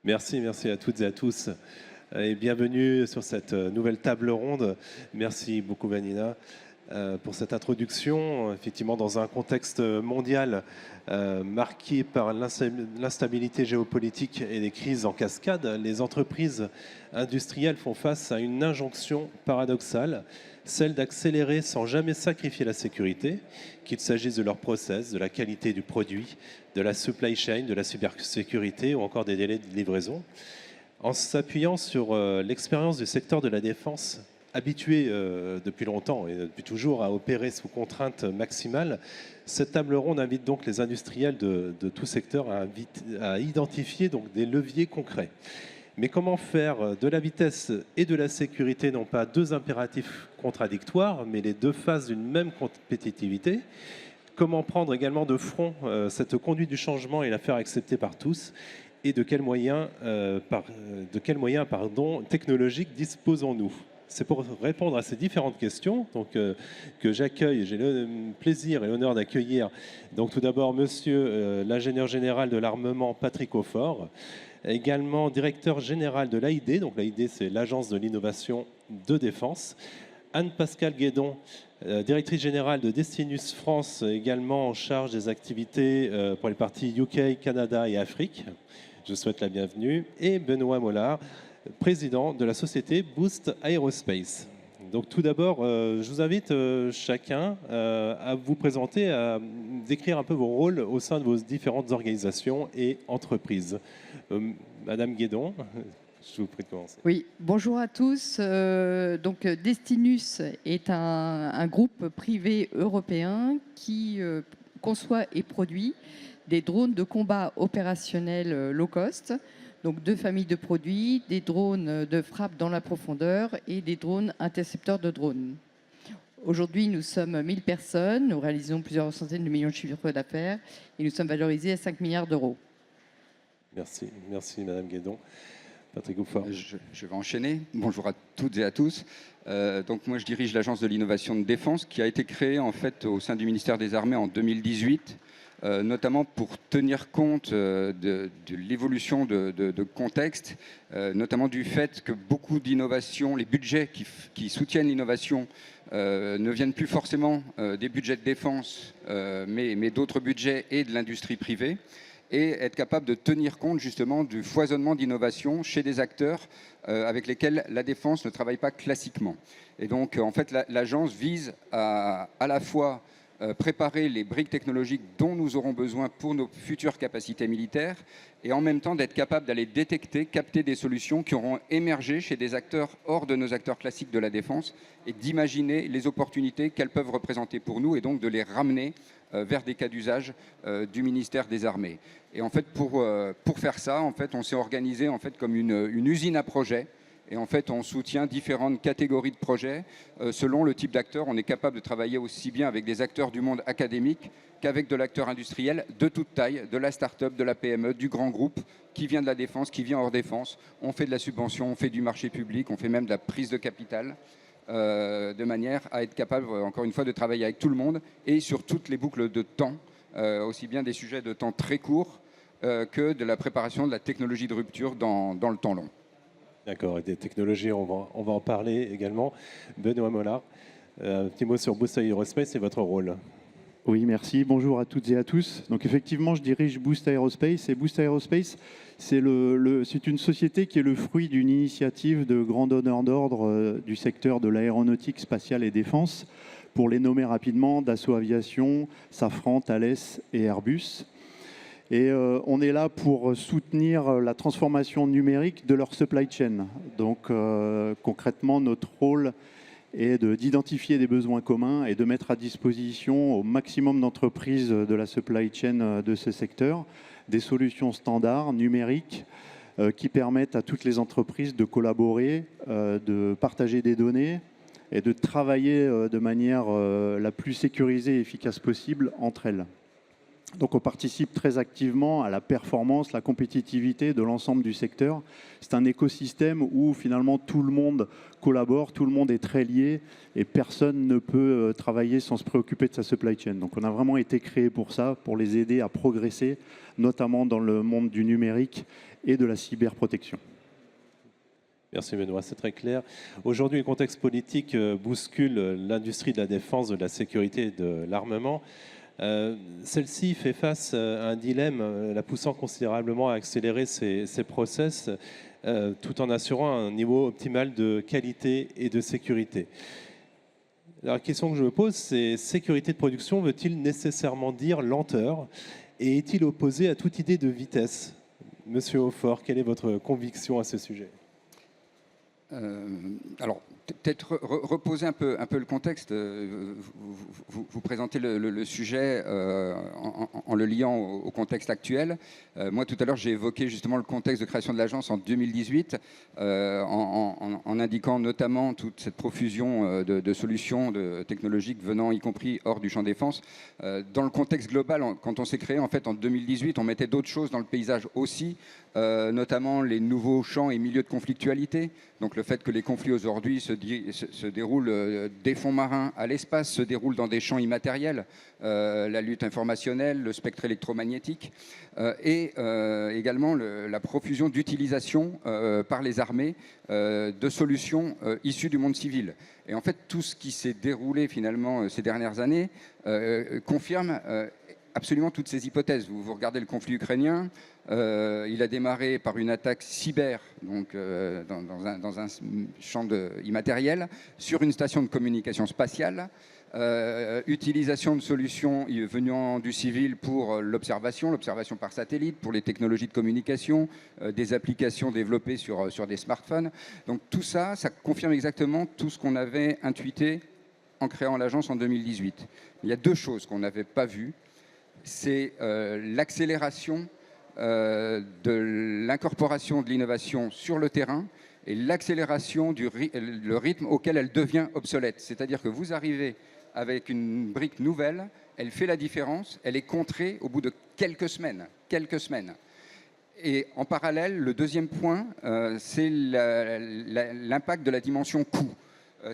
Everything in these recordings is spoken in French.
Merci à toutes et à tous et bienvenue sur cette nouvelle table ronde. Merci beaucoup Vanina pour cette introduction. Effectivement, dans un contexte mondial marqué par l'instabilité géopolitique et les crises en cascade, les entreprises industrielles font face à une injonction paradoxale, celle d'accélérer sans jamais sacrifier la sécurité, qu'il s'agisse de leur process, de la qualité du produit, de la supply chain, de la cybersécurité ou encore des délais de livraison. En s'appuyant sur l'expérience du secteur de la défense, habitué depuis longtemps et depuis toujours à opérer sous contraintes maximales, cette table ronde invite donc les industriels de tout secteur à identifier donc des leviers concrets. Mais comment faire de la vitesse et de la sécurité non pas deux impératifs contradictoires, mais les deux faces d'une même compétitivité? Comment prendre également de front cette conduite du changement et la faire accepter par tous? Et de quels moyens, technologiques disposons-nous? C'est pour répondre à ces différentes questions que j'accueille. J'ai le plaisir et l'honneur d'accueillir donc tout d'abord Monsieur l'ingénieur général de l'armement Patrick Aufort, également directeur général de l'AID. Donc l'AID, c'est l'Agence de l'innovation de défense. Anne-Pascale Guédon, directrice générale de Destinus France, également en charge des activités pour les parties UK, Canada et Afrique. Je souhaite la bienvenue. Et Benoît Mollard, président de la société Boost Aerospace. Donc tout d'abord, je vous invite chacun à vous présenter, à décrire un peu vos rôles au sein de vos différentes organisations et entreprises. Madame Guédon, je vous prie de commencer. Oui, bonjour à tous. Donc Destinus est un groupe privé européen qui conçoit et produit des drones de combat opérationnels low cost. Donc deux familles de produits, des drones de frappe dans la profondeur et des drones intercepteurs de drones. Aujourd'hui, nous sommes 1000 personnes, nous réalisons plusieurs centaines de millions de chiffres d'affaires et nous sommes valorisés à 5 milliards d'euros. Merci Madame Guédon. Patrick Aufort. Je vais enchaîner. Bonjour à toutes et à tous. Donc moi, je dirige l'Agence de l'innovation de défense qui a été créée en fait au sein du ministère des Armées en 2018, notamment pour tenir compte de l'évolution de contexte, notamment du fait que beaucoup d'innovations, les budgets qui soutiennent l'innovation ne viennent plus forcément des budgets de défense, mais d'autres budgets et de l'industrie privée, et être capable de tenir compte justement du foisonnement d'innovation chez des acteurs avec lesquels la défense ne travaille pas classiquement. Et donc, en fait, l'agence vise à la fois préparer les briques technologiques dont nous aurons besoin pour nos futures capacités militaires et en même temps d'être capable d'aller détecter, capter des solutions qui auront émergé chez des acteurs hors de nos acteurs classiques de la défense et d'imaginer les opportunités qu'elles peuvent représenter pour nous et donc de les ramener vers des cas d'usage du ministère des Armées. Et en fait, pour faire ça, en fait, on s'est organisé en fait, comme une usine à projets. Et en fait, on soutient différentes catégories de projets. Selon le type d'acteur, on est capable de travailler aussi bien avec des acteurs du monde académique qu'avec de l'acteur industriel de toute taille, de la start-up, de la PME, du grand groupe, qui vient de la défense, qui vient hors défense. On fait de la subvention, on fait du marché public, on fait même de la prise de capital, de manière à être capable, encore une fois, de travailler avec tout le monde et sur toutes les boucles de temps, aussi bien des sujets de temps très courts que de la préparation de la technologie de rupture dans le temps long. D'accord, et des technologies, on va en parler également. Benoît Mollard, un petit mot sur Boost Aerospace et votre rôle. Oui, merci. Bonjour à toutes et à tous. Donc effectivement, je dirige Boost Aerospace. Et Boost Aerospace, c'est une société qui est le fruit d'une initiative de grand donneur d'ordre du secteur de l'aéronautique spatiale et défense. Pour les nommer rapidement, Dassault Aviation, Safran, Thales et Airbus. Et on est là pour soutenir la transformation numérique de leur supply chain. Donc concrètement, notre rôle est d'identifier des besoins communs et de mettre à disposition au maximum d'entreprises de la supply chain de ce secteur des solutions standards numériques qui permettent à toutes les entreprises de collaborer, de partager des données et de travailler de manière la plus sécurisée et efficace possible entre elles. Donc on participe très activement à la performance, la compétitivité de l'ensemble du secteur. C'est un écosystème où finalement tout le monde collabore, tout le monde est très lié et personne ne peut travailler sans se préoccuper de sa supply chain. Donc on a vraiment été créé pour ça, pour les aider à progresser, notamment dans le monde du numérique et de la cyberprotection. Merci Benoît, c'est très clair. Aujourd'hui, le contexte politique bouscule l'industrie de la défense, de la sécurité et de l'armement. Celle-ci fait face à un dilemme, la poussant considérablement à accélérer ses process, tout en assurant un niveau optimal de qualité et de sécurité. Alors, la question que je me pose, c'est sécurité de production veut-il nécessairement dire lenteur? Et est-il opposé à toute idée de vitesse? Monsieur Hautfort, quelle est votre conviction à ce sujet? Alors, peut-être reposer un peu le contexte. Vous présentez le sujet en le liant au contexte actuel. Moi, tout à l'heure, j'ai évoqué justement le contexte de création de l'agence en 2018, en indiquant notamment toute cette profusion de solutions technologiques venant, y compris hors du champ défense. Dans le contexte global, quand on s'est créé en fait en 2018, on mettait d'autres choses dans le paysage aussi, notamment les nouveaux champs et milieux de conflictualité. Donc le fait que les conflits aujourd'hui se déroulent des fonds marins à l'espace, se déroulent dans des champs immatériels, la lutte informationnelle, le spectre électromagnétique, et également la profusion d'utilisation par les armées de solutions issues du monde civil. Et en fait, tout ce qui s'est déroulé finalement ces dernières années confirme absolument toutes ces hypothèses. Vous regardez le conflit ukrainien, il a démarré par une attaque cyber, donc dans un champ immatériel, sur une station de communication spatiale, utilisation de solutions venant du civil pour l'observation par satellite, pour les technologies de communication, des applications développées sur des smartphones. Donc tout ça, ça confirme exactement tout ce qu'on avait intuité en créant l'agence en 2018. Il y a deux choses qu'on n'avait pas vues. C'est l'accélération de l'incorporation de l'innovation sur le terrain et l'accélération le rythme auquel elle devient obsolète. C'est-à-dire que vous arrivez avec une brique nouvelle, elle fait la différence, elle est contrée au bout de quelques semaines. Et en parallèle, le deuxième point, c'est l'impact de la dimension coût,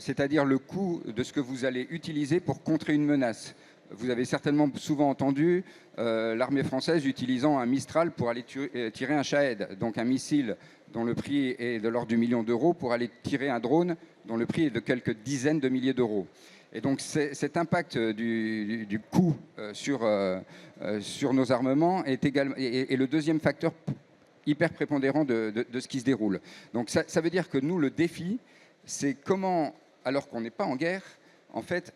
c'est-à-dire le coût de ce que vous allez utiliser pour contrer une menace. Vous avez certainement souvent entendu l'armée française utilisant un Mistral pour aller tirer un Shahed, donc un missile dont le prix est de l'ordre du million d'euros, pour aller tirer un drone dont le prix est de quelques dizaines de milliers d'euros. Et donc cet impact du coût sur nos armements est le deuxième facteur hyper prépondérant de ce qui se déroule. Donc ça veut dire que nous, le défi, c'est comment, alors qu'on n'est pas en guerre, en fait,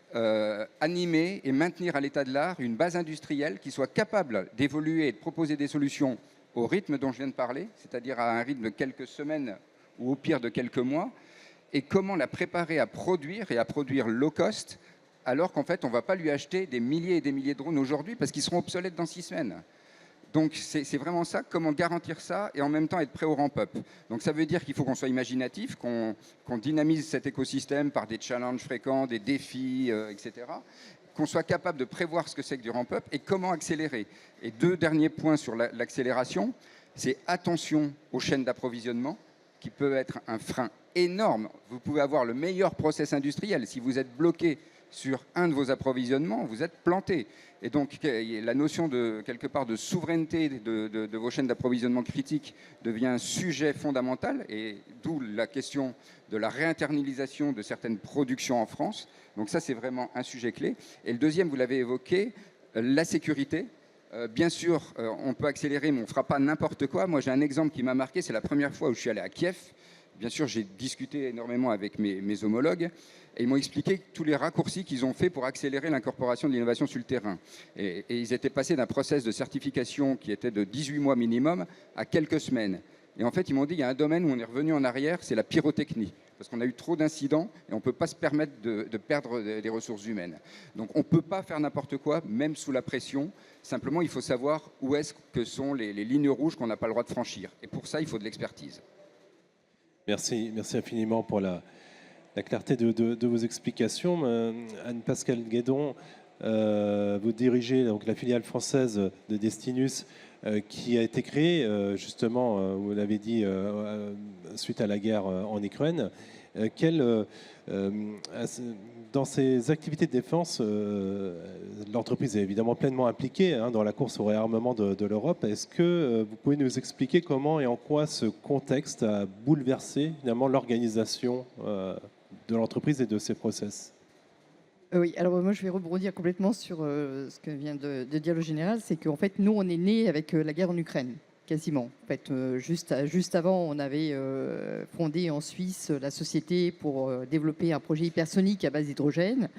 animer et maintenir à l'état de l'art une base industrielle qui soit capable d'évoluer et de proposer des solutions au rythme dont je viens de parler, c'est-à-dire à un rythme de quelques semaines ou au pire de quelques mois, et comment la préparer à produire et à produire low cost, alors qu'en fait, on ne va pas lui acheter des milliers et des milliers de drones aujourd'hui parce qu'ils seront obsolètes dans 6 semaines. Donc c'est vraiment ça, comment garantir ça et en même temps être prêt au ramp-up. Donc ça veut dire qu'il faut qu'on soit imaginatif, qu'on dynamise cet écosystème par des challenges fréquents, des défis, etc. Qu'on soit capable de prévoir ce que c'est que du ramp-up et comment accélérer. Et deux derniers points sur l'accélération, c'est attention aux chaînes d'approvisionnement, qui peut être un frein énorme. Vous pouvez avoir le meilleur process industriel. Si vous êtes bloqué sur un de vos approvisionnements, vous êtes planté. Et donc, la notion de, quelque part, de souveraineté de vos chaînes d'approvisionnement critiques devient un sujet fondamental, et d'où la question de la réinternalisation de certaines productions en France. Donc ça, c'est vraiment un sujet clé. Et le deuxième, vous l'avez évoqué, la sécurité. Bien sûr, on peut accélérer, mais on ne fera pas n'importe quoi. Moi, j'ai un exemple qui m'a marqué, c'est la première fois où je suis allé à Kiev. Bien sûr, j'ai discuté énormément avec mes homologues et ils m'ont expliqué tous les raccourcis qu'ils ont fait pour accélérer l'incorporation de l'innovation sur le terrain. Et ils étaient passés d'un process de certification qui était de 18 mois minimum à quelques semaines. Et en fait, ils m'ont dit, il y a un domaine où on est revenu en arrière, c'est la pyrotechnie. Parce qu'on a eu trop d'incidents et on ne peut pas se permettre de perdre des ressources humaines. Donc on ne peut pas faire n'importe quoi, même sous la pression. Simplement, il faut savoir où est-ce que sont les lignes rouges qu'on n'a pas le droit de franchir. Et pour ça, il faut de l'expertise. Merci infiniment pour la clarté de vos explications. Anne-Pascale Guédon, Vous dirigez donc la filiale française de Destinus qui a été créée justement, vous l'avez dit, suite à la guerre en Ukraine. Dans ces activités de défense, l'entreprise est évidemment pleinement impliquée dans la course au réarmement de l'Europe. Est-ce que vous pouvez nous expliquer comment et en quoi ce contexte a bouleversé finalement l'organisation de l'entreprise et de ses process? Oui, alors moi je vais rebondir complètement sur ce que vient de dire le général, c'est qu'en fait nous on est né avec la guerre en Ukraine, quasiment. En fait, juste avant, on avait fondé en Suisse la société pour développer un projet hypersonique à base d'hydrogène.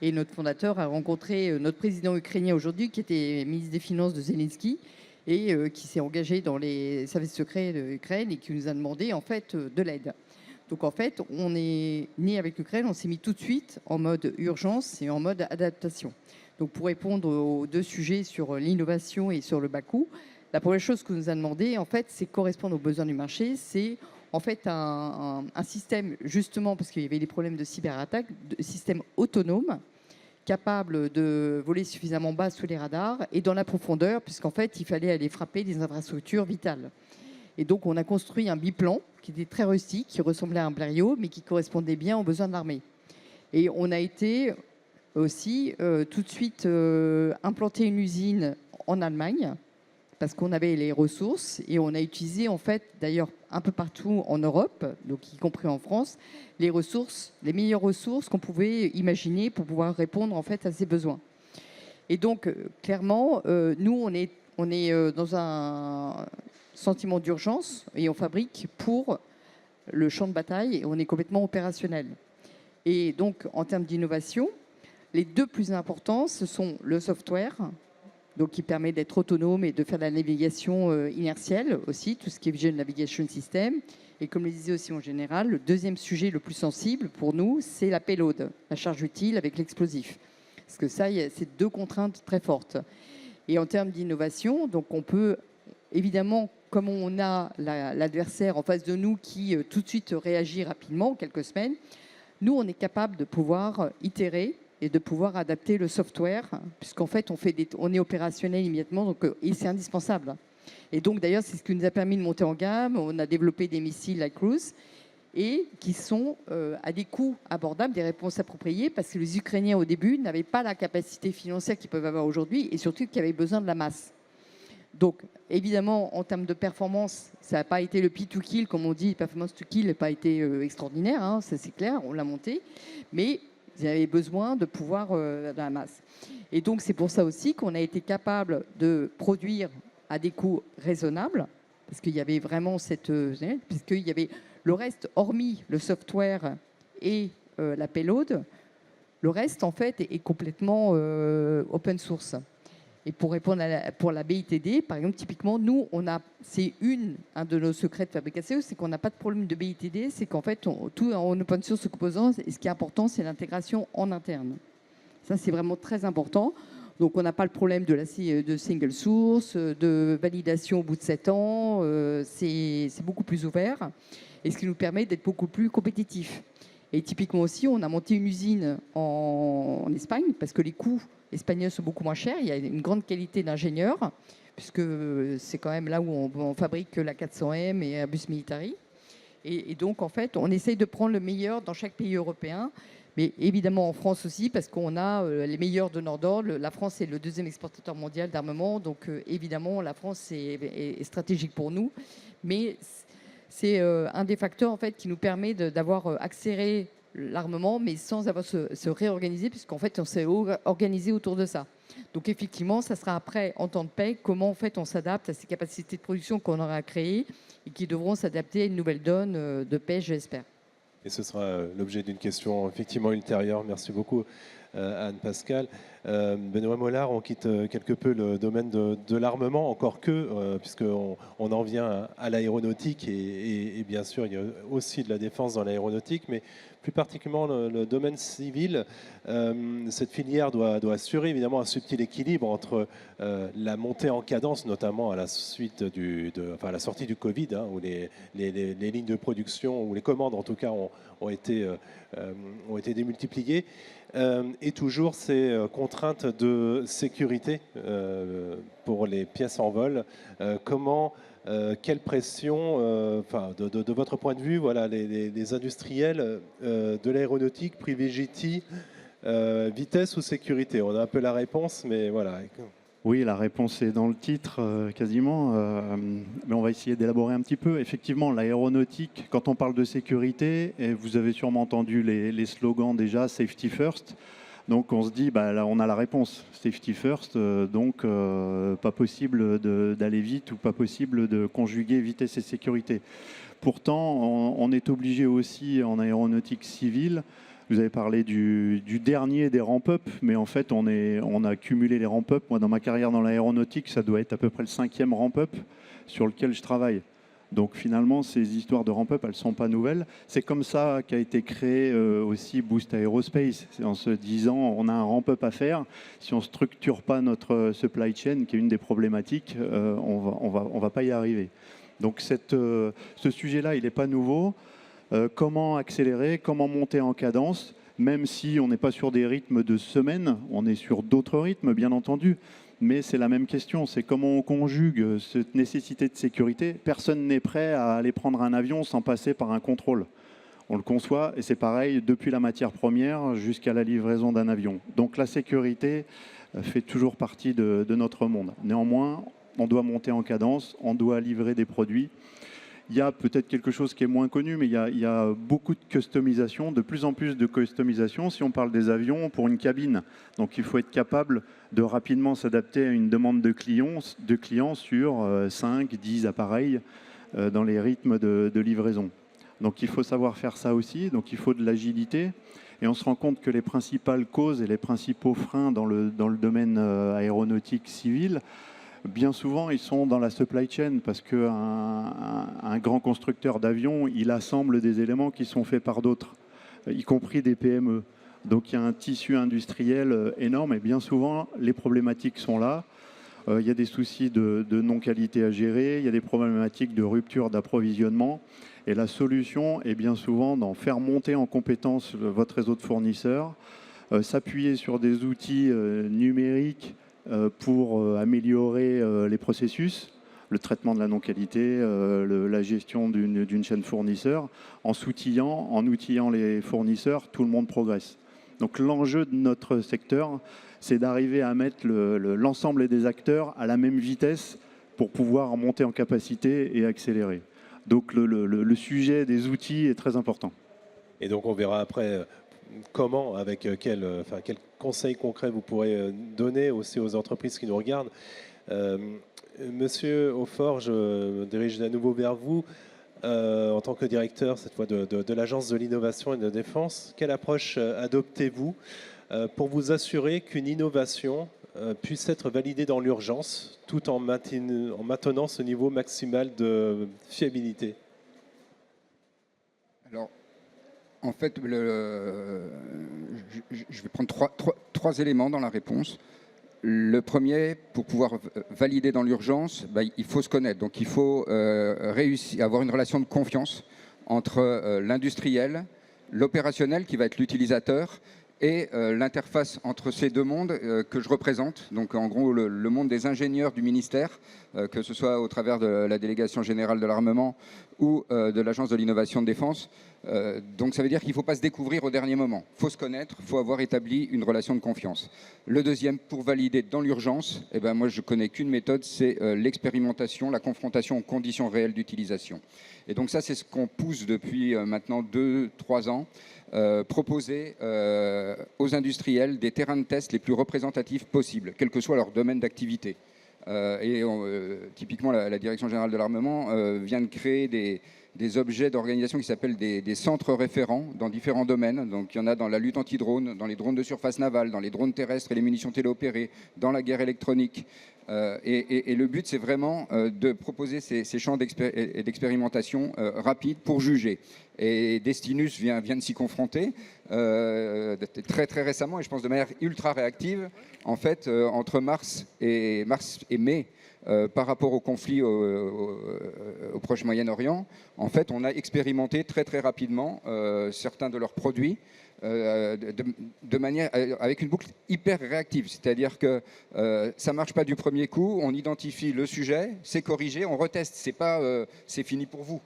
Et notre fondateur a rencontré notre président ukrainien aujourd'hui, qui était ministre des Finances de Zelensky, et qui s'est engagé dans les services secrets de l'Ukraine et qui nous a demandé en fait de l'aide. Donc en fait, on est né avec l'Ukraine, on s'est mis tout de suite en mode urgence et en mode adaptation. Donc pour répondre aux deux sujets sur l'innovation et sur le bas coût, la première chose que nous a demandé, en fait, c'est correspondre aux besoins du marché, c'est en fait un système, justement, parce qu'il y avait des problèmes de cyberattaque, de système autonome, capable de voler suffisamment bas sous les radars et dans la profondeur, puisqu'en fait, il fallait aller frapper des infrastructures vitales. Et donc, on a construit un biplan qui était très rustique, qui ressemblait à un Blériot, mais qui correspondait bien aux besoins de l'armée. Et on a été aussi tout de suite implanter une usine en Allemagne, parce qu'on avait les ressources, et on a utilisé, en fait, d'ailleurs, un peu partout en Europe, donc y compris en France, les ressources, les meilleures ressources qu'on pouvait imaginer pour pouvoir répondre, en fait, à ces besoins. Et donc, clairement, nous, on est dans un sentiment d'urgence et on fabrique pour le champ de bataille et on est complètement opérationnel. Et donc, en termes d'innovation, les deux plus importants, ce sont le software, donc qui permet d'être autonome et de faire de la navigation inertielle aussi, tout ce qui est Vision Navigation System. Et comme le disait aussi en général, le deuxième sujet le plus sensible pour nous, c'est la payload, la charge utile avec l'explosif. Parce que ça, c'est deux contraintes très fortes. Et en termes d'innovation, donc on peut évidemment, comme on a l'adversaire en face de nous qui tout de suite réagit rapidement, en quelques semaines, nous, on est capable de pouvoir itérer et de pouvoir adapter le software, puisqu'en fait, on est opérationnel immédiatement, donc, et c'est indispensable. Et donc, d'ailleurs, c'est ce qui nous a permis de monter en gamme. On a développé des missiles like Cruise, et qui sont à des coûts abordables, des réponses appropriées, parce que les Ukrainiens, au début, n'avaient pas la capacité financière qu'ils peuvent avoir aujourd'hui, et surtout qu'ils avaient besoin de la masse. Donc, évidemment, en termes de performance, ça n'a pas été le pit to kill, comme on dit, performance to kill n'a pas été extraordinaire, hein, ça c'est clair, on l'a monté, mais ils avaient besoin de pouvoir de la masse. Et donc, c'est pour ça aussi qu'on a été capable de produire à des coûts raisonnables, parce qu'il y avait vraiment puisqu'il y avait le reste, hormis le software et la payload, le reste, en fait, est complètement open source. Et pour répondre pour la BITD, par exemple, typiquement, nous, c'est un de nos secrets de fabrication, c'est qu'on n'a pas de problème de BITD, c'est qu'en fait, tout en open source composants, et ce qui est important, c'est l'intégration en interne. Ça, c'est vraiment très important. Donc, on n'a pas le problème de single source, de validation au bout de 7 ans. C'est beaucoup plus ouvert, et ce qui nous permet d'être beaucoup plus compétitifs. Et typiquement aussi, on a monté une usine en Espagne, parce que les coûts espagnols sont beaucoup moins chers. Il y a une grande qualité d'ingénieurs, puisque c'est quand même là où on fabrique la 400M et Airbus Militari. Et donc, en fait, on essaye de prendre le meilleur dans chaque pays européen, mais évidemment en France aussi, parce qu'on a les meilleurs donneurs d'ordre. La France est le deuxième exportateur mondial d'armement, donc évidemment, la France est stratégique pour nous. Mais c'est un des facteurs en fait, qui nous permet d'avoir accéléré l'armement, mais sans avoir se réorganiser, puisqu'en fait, on s'est organisé autour de ça. Donc effectivement, ça sera après, en temps de paix, comment en fait, on s'adapte à ces capacités de production qu'on aura créées et qui devront s'adapter à une nouvelle donne de paix, j'espère. Et ce sera l'objet d'une question effectivement ultérieure. Merci beaucoup, Anne-Pascale. Benoît Mollard, on quitte quelque peu le domaine de l'armement, encore que, puisqu'on en vient à l'aéronautique, et bien sûr, il y a aussi de la défense dans l'aéronautique, mais plus particulièrement le domaine civil. Cette filière doit assurer évidemment un subtil équilibre entre la montée en cadence, notamment à la suite à la sortie du Covid, hein, où les lignes de production, ou les commandes en tout cas, ont été démultipliées. et toujours ces contraintes de sécurité pour les pièces en vol. Quelle pression, de votre point de vue, voilà, les industriels de l'aéronautique privilégient-ils vitesse ou sécurité? On a un peu la réponse, mais voilà. Oui, la réponse est dans le titre quasiment, mais on va essayer d'élaborer un petit peu. Effectivement, l'aéronautique, quand on parle de sécurité, et vous avez sûrement entendu les slogans déjà, safety first. Donc on se dit, bah, là on a la réponse, safety first, donc pas possible d'aller vite ou pas possible de conjuguer vitesse et sécurité. Pourtant, on est obligé aussi en aéronautique civile. Vous avez parlé du dernier des ramp-up, mais en fait, on a cumulé les ramp-up. Moi, dans ma carrière dans l'aéronautique, ça doit être à peu près le 5e ramp-up sur lequel je travaille. Donc finalement, ces histoires de ramp-up, elles ne sont pas nouvelles. C'est comme ça qu'a été créé aussi Boost Aerospace. C'est en se disant, on a un ramp-up à faire. Si on ne structure pas notre supply chain, qui est une des problématiques, on va pas y arriver. Donc ce sujet-là, il n'est pas nouveau. Comment accélérer, comment monter en cadence, même si on n'est pas sur des rythmes de semaines, on est sur d'autres rythmes, bien entendu. Mais c'est la même question, c'est comment on conjugue cette nécessité de sécurité. Personne n'est prêt à aller prendre un avion sans passer par un contrôle. On le conçoit et c'est pareil depuis la matière première jusqu'à la livraison d'un avion. Donc la sécurité fait toujours partie de notre monde. Néanmoins, on doit monter en cadence, on doit livrer des produits. Il y a peut-être quelque chose qui est moins connu, mais il y a beaucoup de customisation, de plus en plus de customisation. Si on parle des avions, pour une cabine, donc il faut être capable de rapidement s'adapter à une demande de clients sur 5, 10 appareils dans les rythmes de livraison. Donc il faut savoir faire ça aussi, donc il faut de l'agilité. Et on se rend compte que les principales causes et les principaux freins dans le domaine aéronautique civil, bien souvent, ils sont dans la supply chain parce qu'un grand constructeur d'avions, il assemble des éléments qui sont faits par d'autres, y compris des PME. Donc il y a un tissu industriel énorme et bien souvent, les problématiques sont là. Il y a des soucis de non-qualité à gérer, il y a des problématiques de rupture d'approvisionnement. Et la solution est bien souvent d'en faire monter en compétence votre réseau de fournisseurs, s'appuyer sur des outils numériques pour améliorer les processus, le traitement de la non-qualité, la gestion d'une chaîne fournisseur. En outillant les fournisseurs, tout le monde progresse. Donc l'enjeu de notre secteur, c'est d'arriver à mettre l'ensemble des acteurs à la même vitesse pour pouvoir monter en capacité et accélérer. Donc le sujet des outils est très important. Et donc on verra après comment, avec quel conseil concret vous pourrez donner aussi aux entreprises qui nous regardent. Monsieur Aufort, je me dirige à nouveau vers vous. En tant que directeur, cette fois, de l'Agence de l'innovation et de la défense, quelle approche adoptez-vous pour vous assurer qu'une innovation puisse être validée dans l'urgence, tout en maintenant ce niveau maximal de fiabilité? Alors, en fait, je vais prendre trois éléments dans la réponse. Le premier, pour pouvoir valider dans l'urgence, il faut se connaître. Donc, il faut réussir à avoir une relation de confiance entre l'industriel, l'opérationnel, qui va être l'utilisateur, et l'interface entre ces deux mondes que je représente. Donc, en gros, le monde des ingénieurs du ministère, que ce soit au travers de la Délégation générale de l'armement ou de l'Agence de l'innovation de défense. Donc ça veut dire qu'il ne faut pas se découvrir au dernier moment. Il faut se connaître, il faut avoir établi une relation de confiance. Le deuxième, pour valider dans l'urgence, moi je ne connais qu'une méthode, c'est l'expérimentation, la confrontation aux conditions réelles d'utilisation. Et donc ça, c'est ce qu'on pousse depuis maintenant 2-3 ans. Proposer aux industriels des terrains de test les plus représentatifs possibles, quel que soit leur domaine d'activité. Typiquement, la Direction générale de l'armement vient de créer des objets d'organisation qui s'appellent des centres référents dans différents domaines. Donc il y en a dans la lutte anti-drone, dans les drones de surface navale, dans les drones terrestres et les munitions téléopérées, dans la guerre électronique. Et le but, c'est vraiment de proposer ces champs d'expérimentation rapides pour juger. Et Destinus vient de s'y confronter très très récemment, et je pense de manière ultra réactive. En fait, entre mars et mai, par rapport au conflit au Proche-Moyen-Orient, en fait, on a expérimenté très très rapidement certains de leurs produits de manière, avec une boucle hyper réactive. C'est-à-dire que ça ne marche pas du premier coup, on identifie le sujet, c'est corrigé, on reteste, c'est fini pour vous.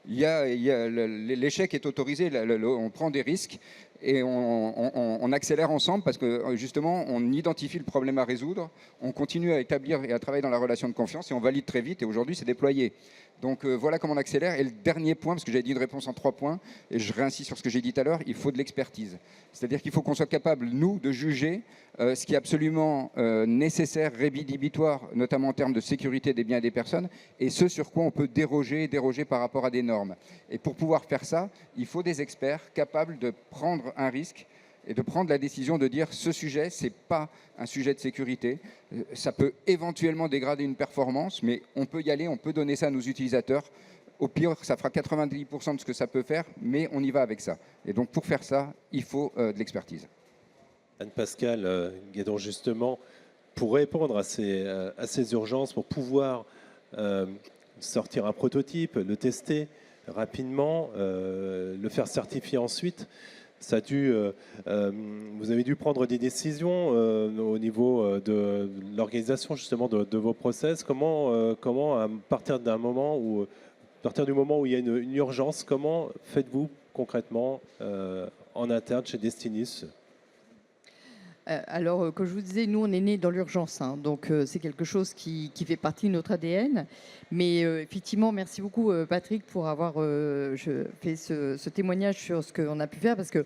L'échec est autorisé, on prend des risques et on accélère ensemble parce que justement on identifie le problème à résoudre, on continue à établir et à travailler dans la relation de confiance et on valide très vite et aujourd'hui c'est déployé. Donc voilà comment on accélère. Et le dernier point, parce que j'avais dit une réponse en 3 points, et je réinsiste sur ce que j'ai dit tout à l'heure, il faut de l'expertise. C'est-à-dire qu'il faut qu'on soit capable, nous, de juger ce qui est absolument nécessaire, rédhibitoire, notamment en termes de sécurité des biens et des personnes, et ce sur quoi on peut déroger par rapport à des normes. Et pour pouvoir faire ça, il faut des experts capables de prendre un risque et de prendre la décision de dire ce sujet, ce n'est pas un sujet de sécurité. Ça peut éventuellement dégrader une performance, mais on peut y aller, on peut donner ça à nos utilisateurs. Au pire, ça fera 90% de ce que ça peut faire, mais on y va avec ça. Et donc pour faire ça, il faut de l'expertise. Anne-Pascale Guédon, justement, pour répondre à ces urgences, pour pouvoir sortir un prototype, le tester rapidement, le faire certifier ensuite, vous avez dû prendre des décisions au niveau de l'organisation justement de vos process. Comment à partir du moment où il y a une urgence, comment faites-vous concrètement en interne chez Destinus ? Alors, comme je vous disais, nous, on est nés dans l'urgence. Donc, c'est quelque chose qui fait partie de notre ADN. Mais effectivement, merci beaucoup, Patrick, pour avoir fait ce témoignage sur ce qu'on a pu faire. Parce que,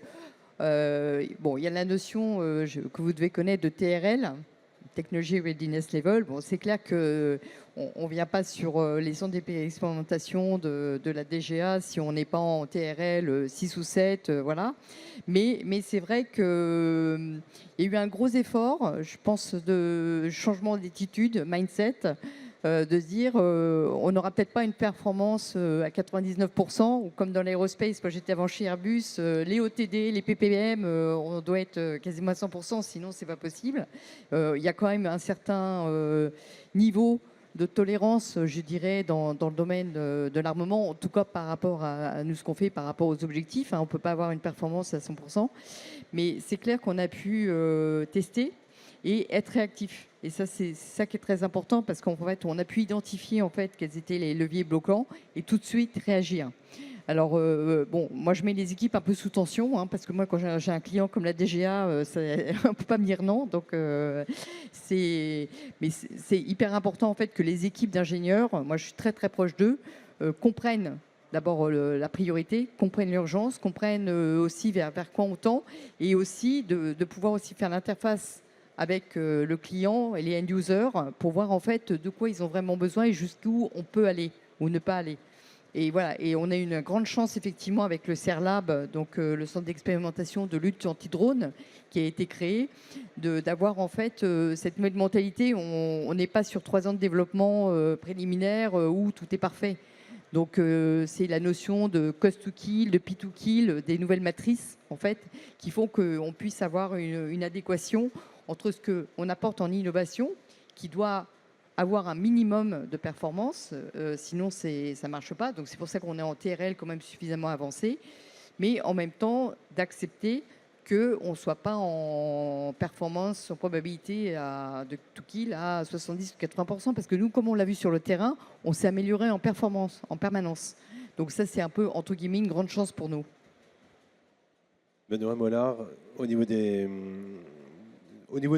il y a la notion que vous devez connaître de TRL, Technology Readiness Level. Bon, c'est clair qu'on ne vient pas sur les centres d'expérimentation de la DGA si on n'est pas en TRL 6 ou 7, voilà. Mais c'est vrai qu'il y a eu un gros effort, je pense, de changement d'attitude, mindset, de se dire on n'aura peut-être pas une performance à 99%, ou comme dans l'aérospace, quand j'étais avant chez Airbus, les OTD, les PPM, on doit être quasiment à 100%, sinon c'est pas possible. Il y a quand même un certain niveau de tolérance, je dirais, dans le domaine de l'armement, en tout cas par rapport à nous, ce qu'on fait par rapport aux objectifs. On ne peut pas avoir une performance à 100%, mais c'est clair qu'on a pu tester et être réactif. Et ça, c'est ça qui est très important, parce qu'en fait, on a pu identifier en fait quels étaient les leviers bloquants et tout de suite réagir. Alors, moi, je mets les équipes un peu sous tension, parce que moi, quand j'ai un client comme la DGA, on ne peut pas me dire non. Donc, c'est hyper important, en fait, que les équipes d'ingénieurs, moi, je suis très, très proche d'eux, comprennent d'abord la priorité, comprennent l'urgence, comprennent aussi vers quoi on tend, et aussi de pouvoir aussi faire l'interface avec le client et les end-users pour voir, en fait, de quoi ils ont vraiment besoin et jusqu'où on peut aller ou ne pas aller. Et voilà, et on a une grande chance effectivement avec le CERLAB, donc le centre d'expérimentation de lutte anti-drone qui a été créé, d'avoir en fait cette nouvelle mentalité. On n'est pas sur 3 ans de développement préliminaire où tout est parfait. Donc c'est la notion de cost to kill, de P to kill, des nouvelles matrices en fait, qui font qu'on puisse avoir une adéquation entre ce qu'on apporte en innovation, qui doit avoir un minimum de performance, sinon ça ne marche pas. Donc c'est pour ça qu'on est en TRL quand même suffisamment avancé, mais en même temps d'accepter qu'on ne soit pas en performance, en probabilité de to kill à 70 ou 80%, parce que nous, comme on l'a vu sur le terrain, on s'est amélioré en performance, en permanence. Donc ça, c'est un peu, entre guillemets, une grande chance pour nous. Benoît Mollard, au niveau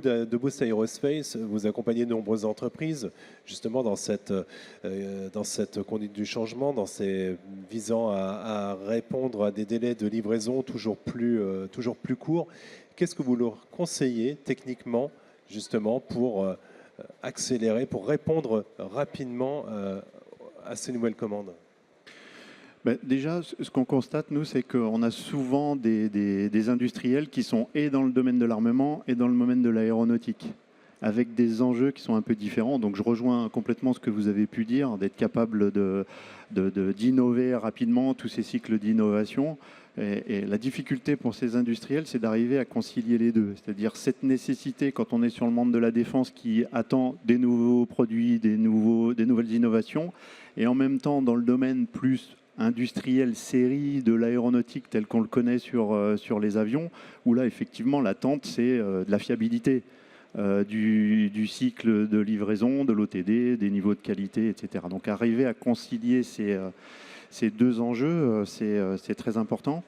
de Boost Aerospace, vous accompagnez de nombreuses entreprises justement dans cette conduite du changement, visant à répondre à des délais de livraison toujours plus courts. Qu'est-ce que vous leur conseillez techniquement justement pour accélérer, pour répondre rapidement à ces nouvelles commandes ? Déjà, ce qu'on constate, nous, c'est qu'on a souvent des industriels qui sont et dans le domaine de l'armement et dans le domaine de l'aéronautique, avec des enjeux qui sont un peu différents. Donc je rejoins complètement ce que vous avez pu dire, d'être capable d'innover rapidement, tous ces cycles d'innovation. Et la difficulté pour ces industriels, c'est d'arriver à concilier les deux. C'est-à-dire cette nécessité, quand on est sur le monde de la défense, qui attend des nouveaux produits, des nouvelles innovations, et en même temps, dans le domaine plus industriel série de l'aéronautique tel qu'on le connaît sur les avions, où là, effectivement, l'attente, c'est de la fiabilité du cycle de livraison, de l'OTD, des niveaux de qualité, etc. Donc, arriver à concilier ces deux enjeux, c'est très important.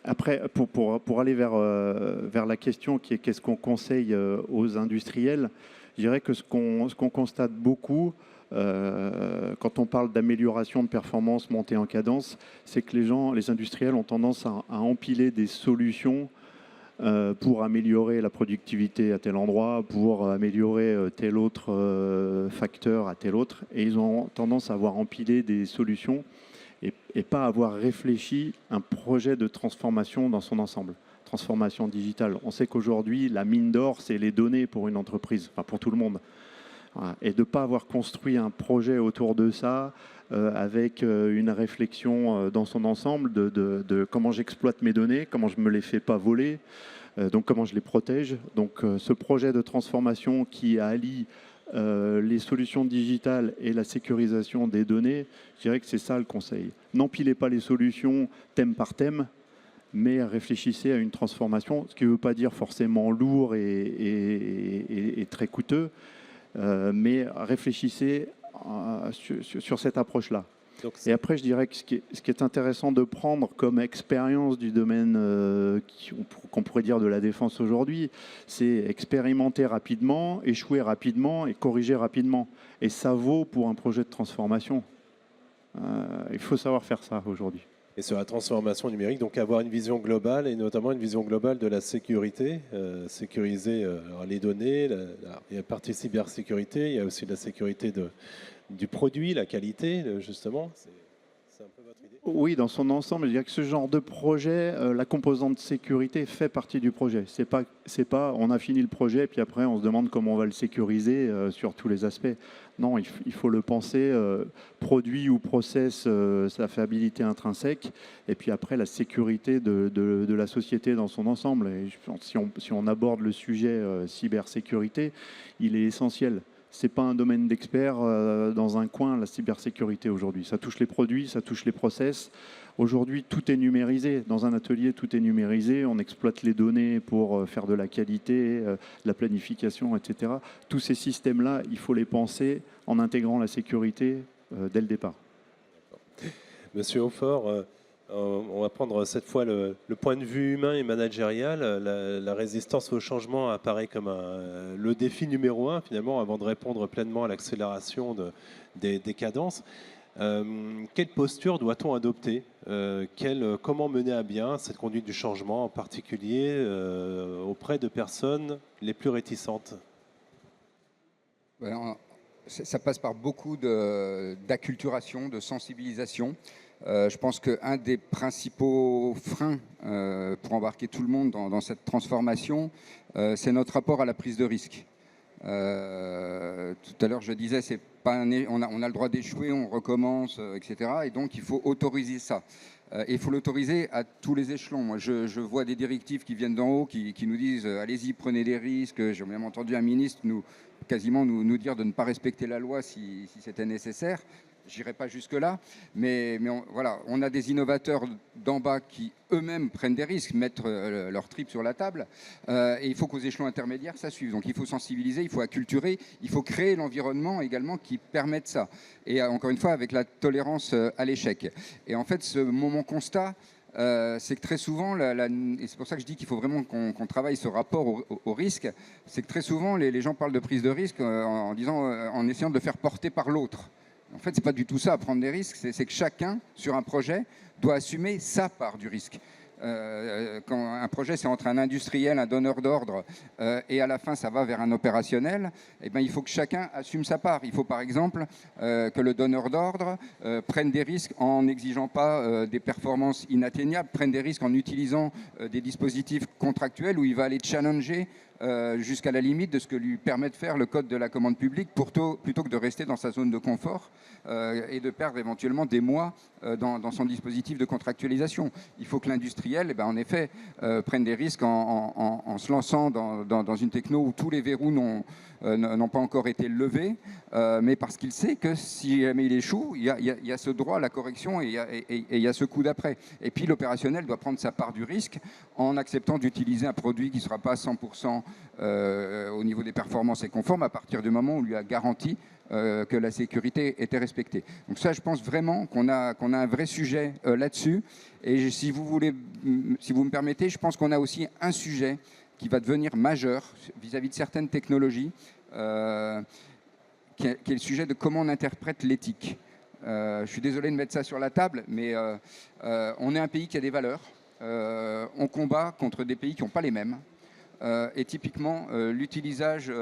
Après, pour aller vers la question qui est qu'est-ce qu'on conseille aux industriels, je dirais que ce qu'on constate beaucoup quand on parle d'amélioration de performance, montée en cadence, c'est que les industriels ont tendance à empiler des solutions pour améliorer la productivité à tel endroit, pour améliorer tel autre facteur à tel autre, et ils ont tendance à avoir empilé des solutions et pas avoir réfléchi un projet de transformation dans son ensemble. Transformation digitale. On sait qu'aujourd'hui, la mine d'or, c'est les données pour une entreprise, enfin pour tout le monde. Voilà. Et de ne pas avoir construit un projet autour de ça, avec une réflexion dans son ensemble de comment j'exploite mes données, comment je ne me les fais pas voler, donc comment je les protège. Donc ce projet de transformation qui allie les solutions digitales et la sécurisation des données, je dirais que c'est ça le conseil. N'empilez pas les solutions thème par thème, mais réfléchissez à une transformation, ce qui ne veut pas dire forcément lourd et très coûteux, mais réfléchissez sur cette approche-là. Et après, je dirais que ce qui est intéressant de prendre comme expérience du domaine qu'on pourrait dire de la défense aujourd'hui, c'est expérimenter rapidement, échouer rapidement et corriger rapidement. Et ça vaut pour un projet de transformation. Il faut savoir faire ça aujourd'hui. Et sur la transformation numérique, donc avoir une vision globale et notamment une vision globale de la sécurité, sécuriser les données, il y a la partie cybersécurité, il y a aussi la sécurité du produit, la qualité, justement. C'est un peu votre idée ? Oui, dans son ensemble, je dirais que ce genre de projet, la composante sécurité fait partie du projet. C'est pas on a fini le projet et puis après on se demande comment on va le sécuriser sur tous les aspects. Non, il faut le penser produit ou process, sa fiabilité intrinsèque, et puis après la sécurité de la société dans son ensemble. Et je pense, si on aborde le sujet cybersécurité, il est essentiel. Ce n'est pas un domaine d'expert dans un coin, la cybersécurité aujourd'hui. Ça touche les produits, ça touche les process. Aujourd'hui, tout est numérisé. Dans un atelier, tout est numérisé. On exploite les données pour faire de la qualité, la planification, etc. Tous ces systèmes-là, il faut les penser en intégrant la sécurité dès le départ. Monsieur Haufort, on va prendre cette fois le point de vue humain et managérial. La résistance au changement apparaît comme le défi numéro 1, finalement, avant de répondre pleinement à l'accélération des cadences. Quelle posture doit-on adopter ? Comment mener à bien cette conduite du changement, en particulier auprès de personnes les plus réticentes ? Ça passe par beaucoup d'acculturation, de sensibilisation. Je pense qu'un des principaux freins pour embarquer tout le monde dans cette transformation, c'est notre rapport à la prise de risque. Tout à l'heure, je disais, c'est pas on a le droit d'échouer, on recommence, etc. Et donc, il faut autoriser ça. Et il faut l'autoriser à tous les échelons. Moi, je vois des directives qui viennent d'en haut, qui nous disent allez-y, prenez des risques. J'ai même entendu un ministre quasiment nous dire de ne pas respecter la loi si c'était nécessaire. J'irai pas jusque-là, mais voilà, on a des innovateurs d'en bas qui eux-mêmes prennent des risques, mettent leur trip sur la table, et il faut qu'aux échelons intermédiaires, ça suive. Donc il faut sensibiliser, il faut acculturer, il faut créer l'environnement également qui permette ça. Et encore une fois, avec la tolérance à l'échec. Et en fait, mon constat, c'est que très souvent, et c'est pour ça que je dis qu'il faut vraiment qu'on travaille ce rapport au risque, c'est que très souvent, les gens parlent de prise de risque en essayant de le faire porter par l'autre. En fait, ce n'est pas du tout ça, prendre des risques, c'est que chacun, sur un projet, doit assumer sa part du risque. Quand un projet, c'est entre un industriel, un donneur d'ordre, et à la fin, ça va vers un opérationnel, eh bien, il faut que chacun assume sa part. Il faut, par exemple, que le donneur d'ordre prenne des risques en n'exigeant pas des performances inatteignables, prenne des risques en utilisant des dispositifs contractuels où il va aller challenger jusqu'à la limite de ce que lui permet de faire le code de la commande publique plutôt que de rester dans sa zone de confort et de perdre éventuellement des mois dans son dispositif de contractualisation. Il faut que l'industriel, en effet, prenne des risques en se lançant dans une techno où tous les verrous n'ont pas encore été levés, mais parce qu'il sait que si jamais il échoue, il y a ce droit à la correction et il y a ce coup d'après. Et puis l'opérationnel doit prendre sa part du risque en acceptant d'utiliser un produit qui ne sera pas à 100% au niveau des performances et conforme à partir du moment où on lui a garanti que la sécurité était respectée. Donc ça, je pense vraiment qu'on a un vrai sujet là-dessus. Et si vous me permettez, je pense qu'on a aussi un sujet qui va devenir majeur vis-à-vis de certaines technologies, qui est le sujet de comment on interprète l'éthique. Je suis désolé de mettre ça sur la table, mais on est un pays qui a des valeurs. On combat contre des pays qui n'ont pas les mêmes. Et typiquement, l'utilisation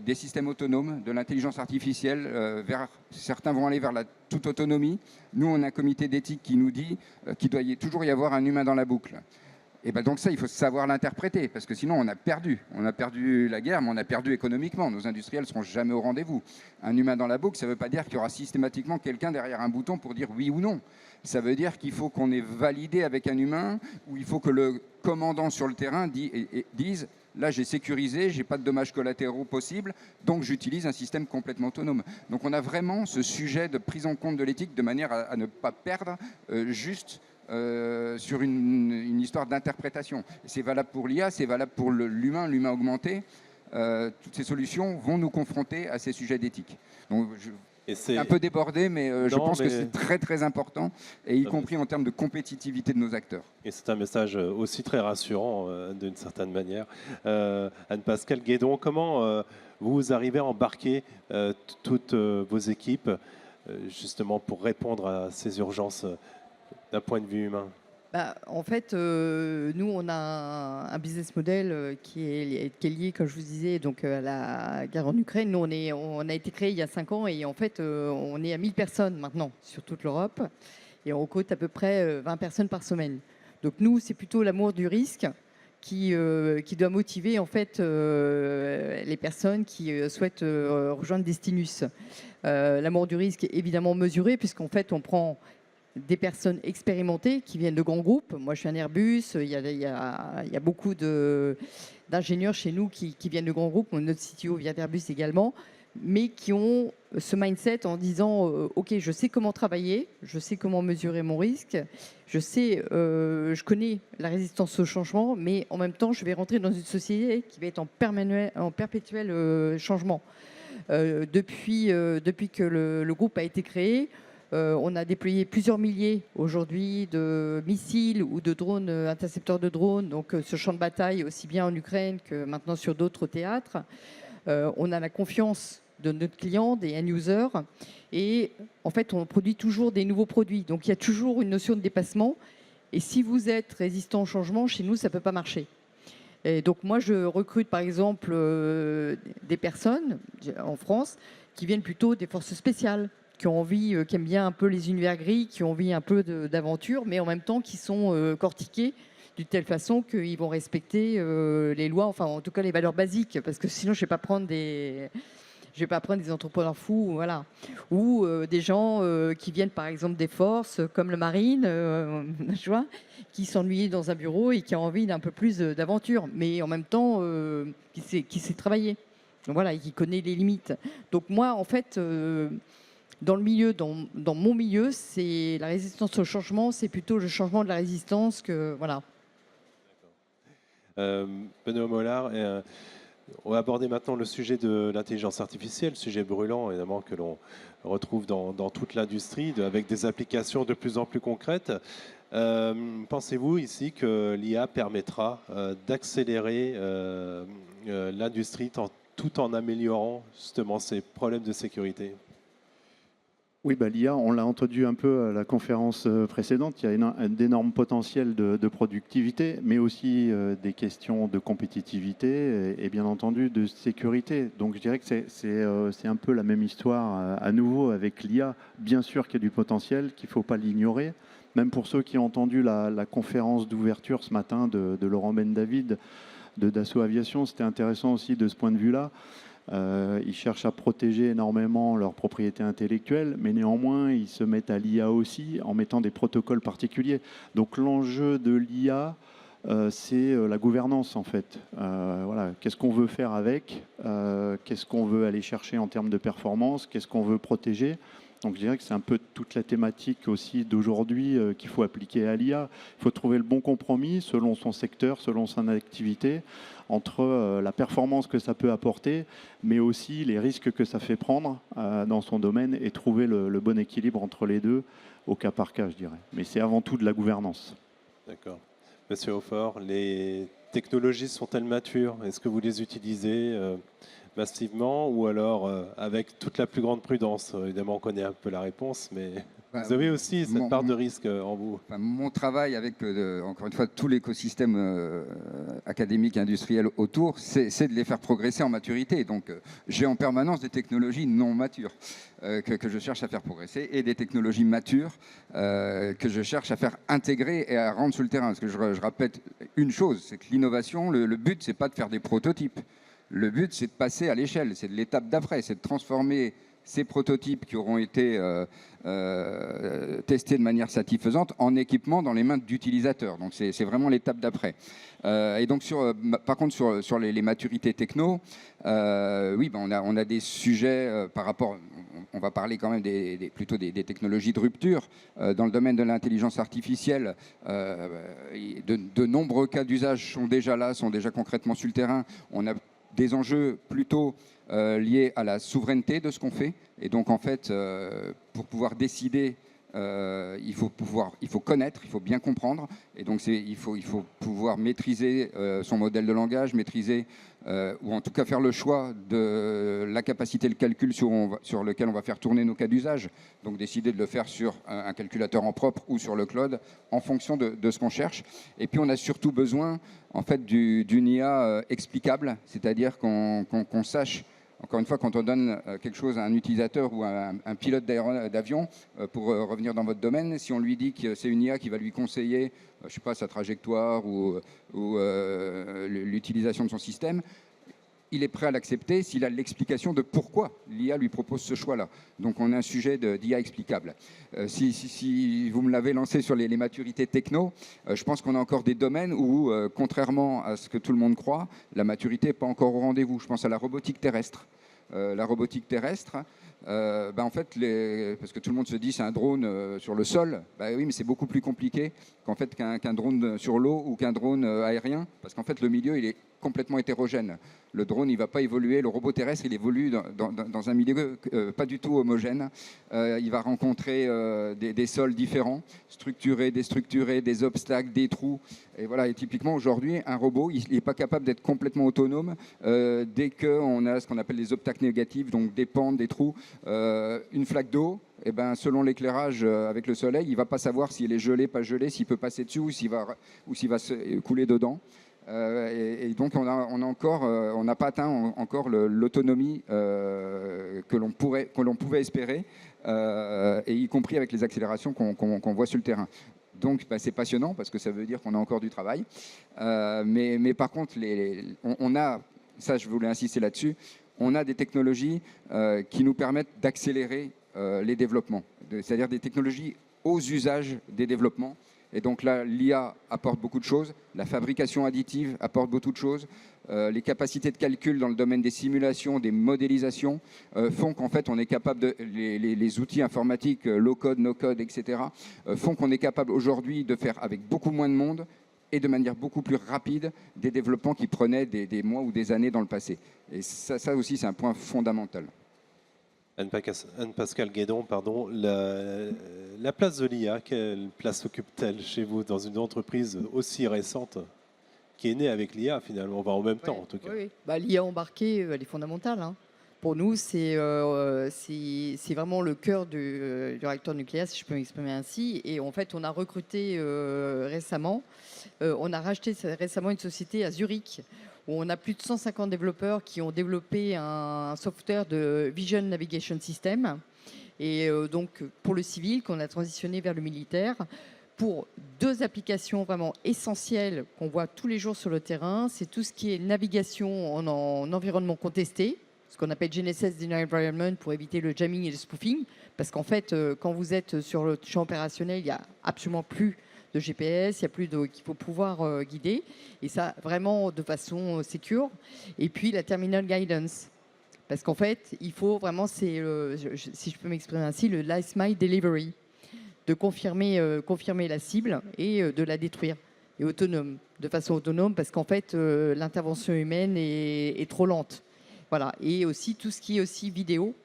des systèmes autonomes, de l'intelligence artificielle, certains vont aller vers la toute autonomie. Nous, on a un comité d'éthique qui nous dit qu'il doit toujours y avoir un humain dans la boucle. Et donc ça, il faut savoir l'interpréter, parce que sinon on a perdu. On a perdu la guerre, mais on a perdu économiquement. Nos industriels ne seront jamais au rendez-vous. Un humain dans la boucle, ça ne veut pas dire qu'il y aura systématiquement quelqu'un derrière un bouton pour dire oui ou non. Ça veut dire qu'il faut qu'on ait validé avec un humain, ou il faut que le commandant sur le terrain dise « là j'ai sécurisé, j'ai pas de dommages collatéraux possibles, donc j'utilise un système complètement autonome ». Donc on a vraiment ce sujet de prise en compte de l'éthique de manière à ne pas perdre juste sur une histoire d'interprétation. C'est valable pour l'IA, c'est valable pour l'humain augmenté. Toutes ces solutions vont nous confronter à ces sujets d'éthique. Donc, c'est un peu débordé, mais je pense que c'est très très important, et y compris en termes de compétitivité de nos acteurs. Et c'est un message aussi très rassurant d'une certaine manière. Anne-Pascale Guédon, comment vous arrivez à embarquer toutes vos équipes justement pour répondre à ces urgences d'un point de vue humain? En fait, nous, on a un business model qui est lié, comme je vous disais, donc, à la guerre en Ukraine. Nous, on a été créé il y a 5 ans et en fait, on est à 1000 personnes maintenant sur toute l'Europe et on recrute à peu près 20 personnes par semaine. Donc nous, c'est plutôt l'amour du risque qui doit motiver en fait les personnes qui souhaitent rejoindre Destinus. L'amour du risque est évidemment mesuré puisqu'en fait, on prend des personnes expérimentées qui viennent de grands groupes. Moi, je suis un Airbus. Il y a beaucoup d'ingénieurs chez nous qui viennent de grands groupes. Notre CTO vient d'Airbus également, mais qui ont ce mindset en disant OK, je sais comment travailler, je sais comment mesurer mon risque, je connais la résistance au changement, mais en même temps, je vais rentrer dans une société qui va être en perpétuel changement. Depuis que le groupe a été créé, on a déployé plusieurs milliers aujourd'hui de missiles ou de drones, intercepteurs de drones, donc ce champ de bataille aussi bien en Ukraine que maintenant sur d'autres théâtres. On a la confiance de notre client, des end-users, et en fait on produit toujours des nouveaux produits. Donc il y a toujours une notion de dépassement, et si vous êtes résistant au changement, chez nous ça ne peut pas marcher. Et donc moi je recrute par exemple des personnes en France qui viennent plutôt des forces spéciales, qui ont envie, qui aiment bien un peu les univers gris, qui ont envie un peu d'aventure, mais en même temps qui sont cortiqués d'une telle façon qu'ils vont respecter les lois, enfin en tout cas les valeurs basiques, parce que sinon je ne vais pas prendre des entrepreneurs fous, voilà. Ou des gens qui viennent par exemple des forces, comme le Marine, tu vois, qui s'ennuient dans un bureau et qui ont envie d'un peu plus d'aventure, mais en même temps qui sait travailler. Donc, voilà, et qui connaît les limites. Donc moi, en fait, dans mon milieu, c'est la résistance au changement, c'est plutôt le changement de la résistance que voilà. Benoît Mollard, on va aborder maintenant le sujet de l'intelligence artificielle, sujet brûlant évidemment que l'on retrouve dans toute l'industrie, avec des applications de plus en plus concrètes. Pensez-vous ici que l'IA permettra d'accélérer l'industrie tout en améliorant justement ces problèmes de sécurité? Oui, l'IA, on l'a entendu un peu à la conférence précédente, il y a d'énormes potentiels de productivité, mais aussi des questions de compétitivité et bien entendu de sécurité. Donc je dirais que c'est un peu la même histoire à nouveau avec l'IA. Bien sûr qu'il y a du potentiel, qu'il ne faut pas l'ignorer. Même pour ceux qui ont entendu la conférence d'ouverture ce matin de Laurent Ben David, de Dassault Aviation. C'était intéressant aussi de ce point de vue-là. Ils cherchent à protéger énormément leur propriété intellectuelle, mais néanmoins, ils se mettent à l'IA aussi en mettant des protocoles particuliers. Donc l'enjeu de l'IA, c'est la gouvernance en fait. Voilà. Qu'est-ce qu'on veut faire avec, qu'est-ce qu'on veut aller chercher en termes de performance, qu'est-ce qu'on veut protéger. Donc je dirais que c'est un peu toute la thématique aussi d'aujourd'hui qu'il faut appliquer à l'IA. Il faut trouver le bon compromis selon son secteur, selon son activité, entre la performance que ça peut apporter, mais aussi les risques que ça fait prendre dans son domaine et trouver le bon équilibre entre les deux au cas par cas, je dirais. Mais c'est avant tout de la gouvernance. D'accord. Monsieur Haufort, les technologies sont-elles matures? Est-ce que vous les utilisez massivement ou alors avec toute la plus grande prudence? Évidemment, on connaît un peu la réponse, mais vous avez aussi cette part de risque en vous. Mon travail avec, encore une fois, tout l'écosystème académique et industriel autour, c'est de les faire progresser en maturité. Donc, j'ai en permanence des technologies non matures que je cherche à faire progresser et des technologies matures que je cherche à faire intégrer et à rendre sur le terrain. Parce que je répète une chose, c'est que l'innovation, le but, c'est pas de faire des prototypes. Le but, c'est de passer à l'échelle, c'est de l'étape d'après, c'est de transformer ces prototypes qui auront été testés de manière satisfaisante en équipement dans les mains d'utilisateurs. Donc c'est vraiment l'étape d'après. Et donc par contre sur les maturités techno, oui, on a des sujets par rapport. On va parler quand même plutôt des technologies de rupture. Dans le domaine de l'intelligence artificielle, de nombreux cas d'usage sont déjà là, sont déjà concrètement sur le terrain. On a des enjeux plutôt liés à la souveraineté de ce qu'on fait. Et donc, en fait, pour pouvoir décider, il faut connaître, il faut bien comprendre. Et donc, il faut pouvoir maîtriser son modèle de langage, maîtriser, ou en tout cas faire le choix de la capacité de calcul sur lequel on va faire tourner nos cas d'usage. Donc, décider de le faire sur un calculateur en propre ou sur le cloud, en fonction de ce qu'on cherche. Et puis, on a surtout besoin, en fait, d'une IA explicable, c'est-à-dire qu'on sache. Encore une fois, quand on donne quelque chose à un utilisateur ou à un pilote d'avion, pour revenir dans votre domaine, si on lui dit que c'est une IA qui va lui conseiller, je ne sais pas, sa trajectoire ou l'utilisation de son système, il est prêt à l'accepter s'il a l'explication de pourquoi l'IA lui propose ce choix-là. Donc on a un sujet d'IA explicable. Si vous me l'avez lancé sur les maturités techno, je pense qu'on a encore des domaines où, contrairement à ce que tout le monde croit, la maturité n'est pas encore au rendez-vous. Je pense à la robotique terrestre. La robotique terrestre, en fait, parce que tout le monde se dit c'est un drone sur le sol, oui, mais c'est beaucoup plus compliqué qu'un drone sur l'eau ou qu'un drone aérien, parce qu'en fait le milieu il est complètement hétérogène. Le drone il va pas évoluer, le robot terrestre il évolue dans un milieu pas du tout homogène. Il va rencontrer des sols différents, structurés, déstructurés, des obstacles, des trous. Et voilà. Et typiquement aujourd'hui, un robot il n'est pas capable d'être complètement autonome dès qu'on a ce qu'on appelle des obstacles négatifs, donc des pentes, des trous, une flaque d'eau. Et selon l'éclairage avec le soleil, il ne va pas savoir s'il est gelé, pas gelé, s'il peut passer dessus ou s'il va se couler dedans. Et donc on n'a pas atteint encore l'autonomie que l'on pouvait espérer, et y compris avec les accélérations qu'on voit sur le terrain. Donc c'est passionnant parce que ça veut dire qu'on a encore du travail. Mais par contre, on a, ça je voulais insister là-dessus, on a des technologies qui nous permettent d'accélérer les développements, c'est-à-dire des technologies aux usages des développements. Et donc là, l'IA apporte beaucoup de choses, la fabrication additive apporte beaucoup de choses, les capacités de calcul dans le domaine des simulations, des modélisations font qu'en fait on est capable les outils informatiques, low-code, no-code, etc., font qu'on est capable aujourd'hui de faire avec beaucoup moins de monde et de manière beaucoup plus rapide des développements qui prenaient des mois ou des années dans le passé. Et ça aussi, c'est un point fondamental. Anne-Pascale Guédon, pardon, la place de l'IA, quelle place occupe-t-elle chez vous dans une entreprise aussi récente qui est née avec l'IA finalement, en même temps en tout cas? Oui. L'IA embarquée, elle est fondamentale. Pour nous, c'est vraiment le cœur du réacteur nucléaire, si je peux m'exprimer ainsi. Et en fait, on a recruté récemment, on a racheté récemment une société à Zurich, où on a plus de 150 développeurs qui ont développé un software de Vision Navigation System, et donc pour le civil, qu'on a transitionné vers le militaire, pour deux applications vraiment essentielles qu'on voit tous les jours sur le terrain. C'est tout ce qui est navigation en environnement contesté, ce qu'on appelle GNSS Denied Environment pour éviter le jamming et le spoofing. Parce qu'en fait, quand vous êtes sur le champ opérationnel, il n'y a absolument plus de GPS, il y a plus qu'il faut pouvoir guider. Et ça, vraiment de façon sécure. Et puis la terminal guidance. Parce qu'en fait, il faut vraiment, si je peux m'exprimer ainsi, le last mile delivery, de confirmer la cible et de la détruire, et autonome, de façon autonome, parce qu'en fait, l'intervention humaine est trop lente. Voilà. Et aussi tout ce qui est aussi vidéo,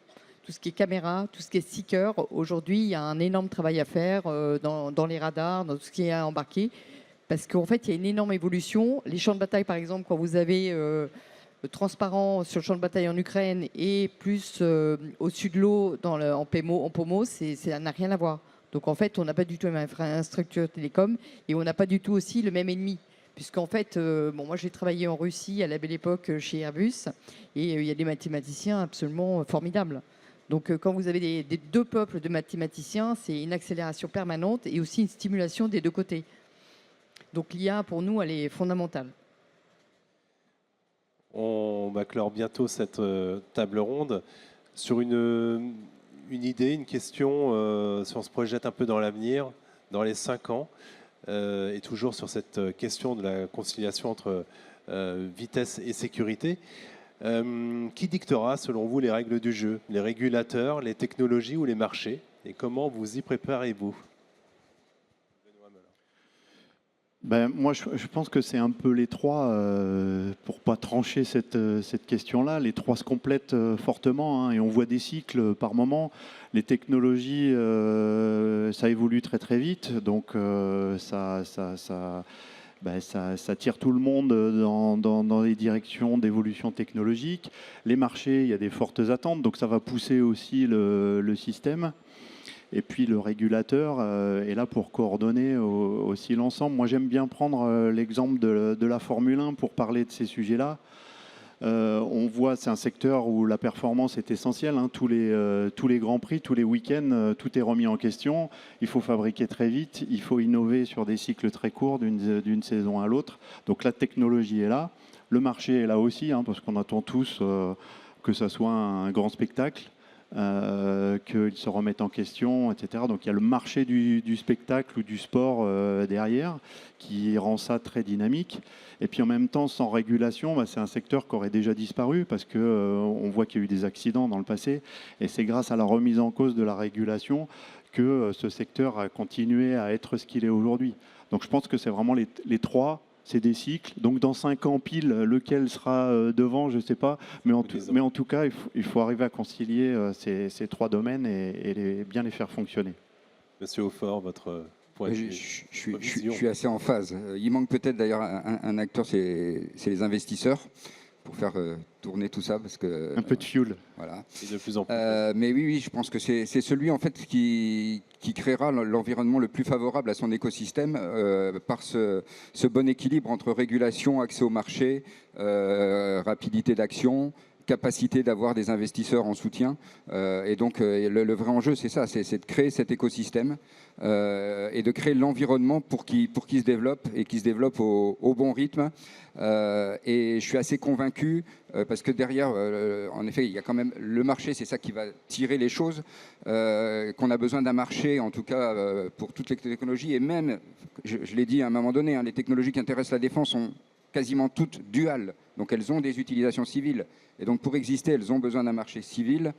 tout ce qui est caméra, tout ce qui est seeker. Aujourd'hui, il y a un énorme travail à faire dans les radars, dans tout ce qui est embarqué, parce qu'en fait, il y a une énorme évolution. Les champs de bataille, par exemple, quand vous avez transparent sur le champ de bataille en Ukraine et plus au-dessus de l'eau en POMO, ça n'a rien à voir. Donc en fait, on n'a pas du tout la même infrastructure télécom et on n'a pas du tout aussi le même ennemi. Puisqu'en fait, moi j'ai travaillé en Russie à la belle époque chez Airbus et il y a des mathématiciens absolument formidables. Donc quand vous avez des deux peuples de mathématiciens, c'est une accélération permanente et aussi une stimulation des deux côtés. Donc l'IA pour nous, elle est fondamentale. On va clore bientôt cette table ronde sur une idée, une question, si on se projette un peu dans l'avenir, dans les 5 ans, et toujours sur cette question de la conciliation entre vitesse et sécurité. Qui dictera, selon vous, les règles du jeu? Les régulateurs, les technologies ou les marchés? Et comment vous y préparez-vous? Moi, je pense que c'est un peu les trois, pour ne pas trancher cette question-là. Les trois se complètent fortement, hein, et on voit des cycles par moment. Les technologies, ça évolue très très vite, donc ça tire tout le monde dans les directions d'évolution technologique. Les marchés, il y a des fortes attentes, donc ça va pousser aussi le système. Et puis le régulateur est là pour coordonner aussi l'ensemble. Moi, j'aime bien prendre l'exemple de la Formule 1 pour parler de ces sujets-là. On voit, c'est un secteur où la performance est essentielle, hein. Tous les grands prix, tous les week-ends, tout est remis en question. Il faut fabriquer très vite, il faut innover sur des cycles très courts d'une saison à l'autre. Donc la technologie est là. Le marché est là aussi, hein, parce qu'on attend tous que ça soit un grand spectacle. Qu'ils se remettent en question, etc. Donc il y a le marché du spectacle ou du sport derrière qui rend ça très dynamique. Et puis en même temps, sans régulation, c'est un secteur qui aurait déjà disparu parce qu'on voit qu'il y a eu des accidents dans le passé. Et c'est grâce à la remise en cause de la régulation que ce secteur a continué à être ce qu'il est aujourd'hui. Donc je pense que c'est vraiment les trois. C'est des cycles. Donc dans 5 ans pile, lequel sera devant, je ne sais pas. Mais en tout cas, il faut arriver à concilier ces trois domaines et bien les faire fonctionner. Monsieur Aufort, votre point de vue. Je suis assez en phase. Il manque peut-être d'ailleurs un acteur, c'est les investisseurs, pour faire tourner tout ça. Parce que, un peu de fuel. Voilà. Et de plus en plus. Mais oui, je pense que c'est celui en fait qui créera l'environnement le plus favorable à son écosystème par ce bon équilibre entre régulation, accès au marché, rapidité d'action, capacité d'avoir des investisseurs en soutien. Et donc le vrai enjeu, c'est ça, c'est de créer cet écosystème et de créer l'environnement pour qu'il se développe et qu'il se développe au bon rythme. Et je suis assez convaincu, parce que derrière, en effet, il y a quand même le marché, c'est ça qui va tirer les choses, qu'on a besoin d'un marché, en tout cas pour toutes les technologies, et même, je l'ai dit à un moment donné, hein, les technologies qui intéressent la défense sont quasiment toutes duales, donc elles ont des utilisations civiles, et donc pour exister, elles ont besoin d'un marché civil.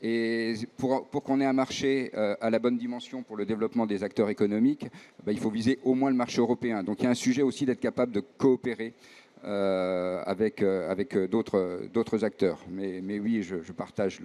Et pour qu'on ait un marché à la bonne dimension pour le développement des acteurs économiques, il faut viser au moins le marché européen. Donc il y a un sujet aussi d'être capable de coopérer avec d'autres acteurs. Mais oui, je partage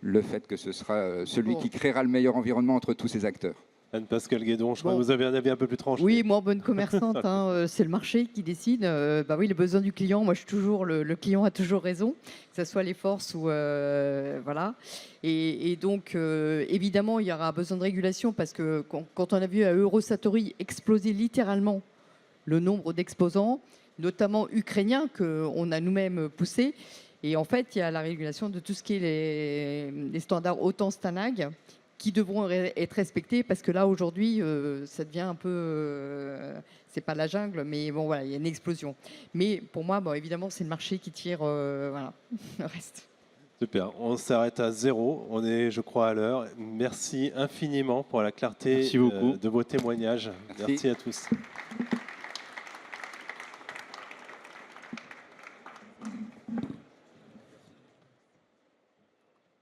le fait que ce sera celui qui créera le meilleur environnement entre tous ces acteurs. Anne-Pascale Guédon, je crois que vous avez un avis un peu plus tranché. Oui, moi, bonne commerçante, hein, c'est le marché qui décide. Oui, les besoins du client, moi, je suis toujours, le client a toujours raison, que ce soit les forces ou... voilà. Et donc, évidemment, il y aura besoin de régulation parce que quand on a vu à Eurosatory exploser littéralement le nombre d'exposants, notamment ukrainiens, qu'on a nous-mêmes poussés, et en fait, il y a la régulation de tout ce qui est les standards OTAN-STANAG, qui devront être respectés parce que là aujourd'hui ça devient un peu c'est pas la jungle mais bon voilà il y a une explosion mais pour moi bon évidemment c'est le marché qui tire voilà le reste. Super, on s'arrête à 0, on est je crois à l'heure. Merci infiniment pour la clarté Merci beaucoup. de vos témoignages. Merci. Merci à tous.